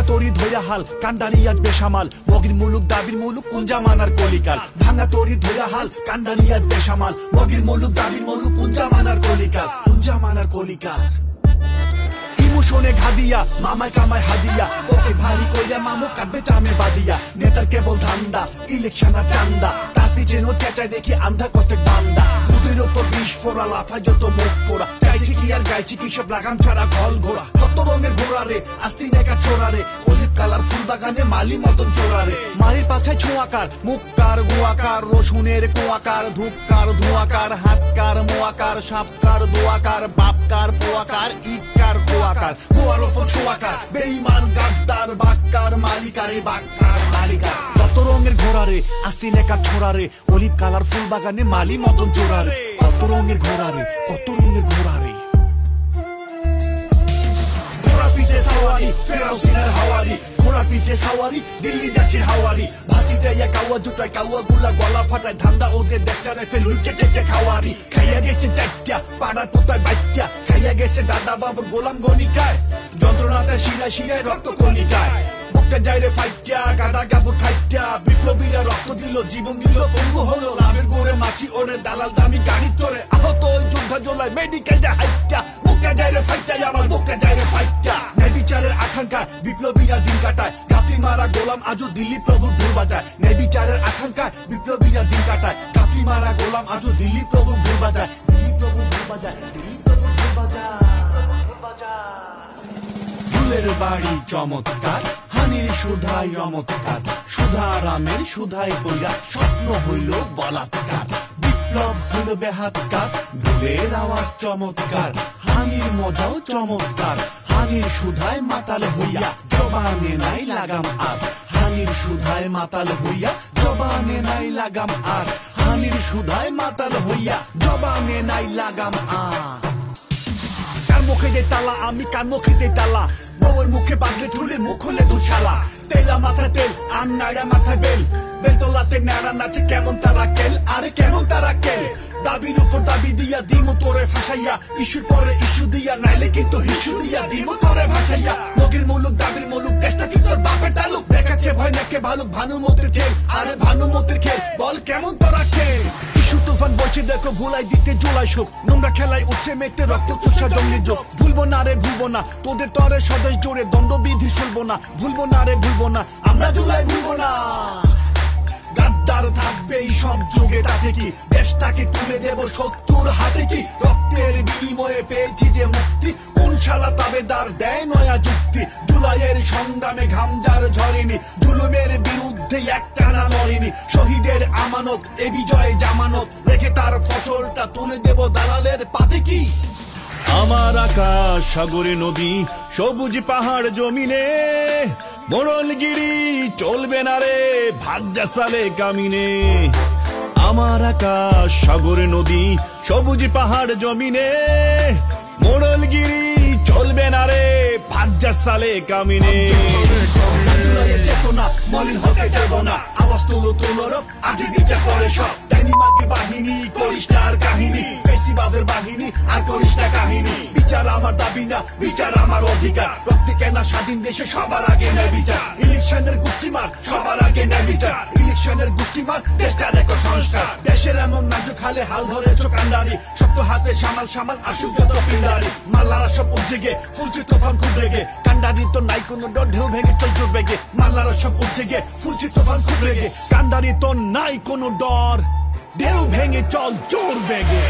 ভাঙা তরি ধৈরা হাল কান্দারি আজ বেসামাল মগির মুলুক দাবির মুলুক কুঞ্জা মানার কলিকাল ভাঙা তরি ধৈরা হাল কান্দারি আজ বেসামাল মগির মুলুক দাবির মুলুক কুঞ্জা মানার কলিকাল ইমোশনে ঘাদিয়া মামায় কামায় হাদিয়া ওকে ভারী কইরা মামু কাটবে চামে বাদিয়া নেতার কেবল ধান্দা ইলেকশন আর চান্দা তার পিছনে চেঁচায় দেখি আন্ধা কত বান্দা দুধের ওপর বিষ ফোড়া লাফায় যত মুখ পোড়া চাইছি কি আর গাইছি কি সব লাগাম ছাড়া ঘল ঘোড়া কত রঙের ঘোড়া রে আস্তি নেকা ছোড়া রে অলিভ কালার ফুল বাগানে মালি মতন চোরা রে মালির পাছায় ছোঁয়াকার মুখকার গোয়াকার রসুনের কোয়াকার ধূপকার ধোঁয়াকার হাতকার মোয়াকার সাপকার দোয়াকার বাপকার পোয়াকার ইটকার কোয়াকার গোয়ার ওপর ছোয়াকার বেঈমান গাদ্দার বাক্কার মালিকার এই বাক্কার মালিকা কত রঙের ঘোড়া রে আস্তি নেকার ছোড়া রে অলিভ কালার ফুল বাগানে মালি মতন চোরা রে কত রঙের ঘোড়া রে ঘোড়া পিঠে সাওয়ারি ফেরাউসিনের হাওয়ারি ঘোড়া পিঠে সাওয়ারি দিল্লি যাচ্ছির হাওয়ারি ভাতিটা ইয়া কাওয়া জুটায় কাওয়া গুলা গলা ফাটায় ধান্দা ওদের দেখটা রেখে লুইটে চেটে খাওয়ারি খাইয়া গেছে চারটা পাড়ার পোতায় বাচ্চা খাইয়া গেছে দাদা বাবুর গোলাম গণিকায় যন্ত্রণাতে শিরায় শিরায় রক্ত কণিকায় বুকটা যাইরে ফাইটা গাদা গাবুর খাইটা বিপ্লবীরা রক্ত দিল জীবন দিল পঙ্গু হলো লাভের গোড়ে মাছি ওরে দালাল দামি গাড়ি চড়ে আহত ওই যোদ্ধা জোলায় মেডিকেল যা হাইটা বুকটা যাইরে ফাইটা আমার বুকটা যাইরে ফাইটা ন্যায় বিচারের আকাঙ্ক্ষা বিপ্লবীরা দিন কাটায় কাপড়ি মারা গোলাম আজও দিল্লি প্রভুর ঢোল বাজায় ন্যায় বিচারের আকাঙ্ক্ষা বিপ্লবীরা দিন কাটায় কাপড়ি মারা গোলাম আজও দিল্লি প্রভুর ঢোল বাজায় ফুলের বাড়ি চমৎকার হানির সুধাই চমৎকার সুধারামের সুধাই কইরা স্বপ্ন হইল বলাৎকার বিপ্লব হইল বেহাতকার ঢোলের আওয়াজ চমৎকার হানির মজাও চমৎকার হানির সুধায় মাতাল হইয়া জবানে নাই লাগাম আর হানির সুধায় মাতাল হইয়া জবানে নাই লাগাম আর হানির সুধায় মাতাল হইয়া জবানে নাই লাগাম আর কার মুখে দে তালা আমি কার মুখে দে তালা বউয়ের মুখে বাঁধলে ঠুলে মুখ হলে দুশালা তেলা মাথায় তেল আর নাইড়া মাথায় বেল বেলতলাতে নাড়া নাচে কেমন তারা কেল আরে কেমন তারা কেল দাবির উপর দাবি দিয়া দিমু তোরে ফাঁসাইয়া ইস্যুর পরে ইস্যু দিয়া নাইলে কিন্তু হিস্যু দিয়া দিমু তোরে ভাসাইয়া মগির মুলুক দাবির মুলুক দেশটা কি তোর বাপের টালুক দেখাচ্ছে ভয় নাকে ভালুক ভানুমতির খেল আরে ভানুমতির খেল বল কেমন তোরা খেল তুফান বলছে দেখো ভুলাই দিতে জোলাই শোক নোংরা খেলায় উঠছে মেতে রক্ত চোষা জঙ্গলি যোগ ভুলবো না রে ভুলবো না তোদের তরে স্বদেশ জোরে দণ্ডবিধি শুনবো না ভুলবো না রে ভুলবো না আমরা জুলাই ভুলবো না গাদ্দার থাকবে এই সব যুগে তাতে কি দেশটাকে তুলে দেব শত্রুর হাতে কি রক্তের বিনিময়ে পেয়েছি যে মুক্তি কোন শালা তাবেদার দেয় নয়া যুক্তি জুলাইয়ের সংগ্রামে ঘামজার ঝরেনি জুলুমের বিরুদ্ধে একটানা লড়েনি শহীদের আমানত এ বিজয়ে জামানত রেখে তার ফসলটা তুলে দেব দালালের পাতে কি আমার আকাশ সাগরে নদী সবুজ পাহাড় জমিনে মোড়লগিরি চলবে না রে ভাগ্যা সালে কামিনে আমার আকাশ সাগরে নদী সবুজ পাহাড় জমিনে মোড়লগিরি চলবে না রে ভাগ্যা সালে কামিনে চেতনা মলিন হতে দেব না আওয়াজ তুলো তুলোর আগে বিচার করে সব ডাইনি মাগি বাহিনী করিস না আর কাহিনী বেশিবাদের বাহিনী আর করিস না কাহিনী বিচার আমার দাবি না বিচার আমার অধিকার রক্তে কেনা স্বাধীন দেশে সবার আগে নেয় বিচার ইলেকশনের গোষ্ঠীমার সবার আগে নেয় বিচার ইলেকশনের গোষ্ঠীমার দেশটা দেখো সংস্কার দেশের এমন নাজুক হালে হাল ধরেছ কান্ডারি শক্ত হাতে সামাল সামাল আসুক যত পিন্ডারি মাল্লারা সব উঠে গে ফুলছে তোফান খুব রেগে কান্ডারি তো নাই কোনো ডর ঢেউ ভেঙে চল চল বেগে মাল্লারা সব উঠে গে ফুলছে তোফান খুব রেগে কান্ডারি তো নাই কোনো ডর ঢেউ ভেঙে চল জোর বেগে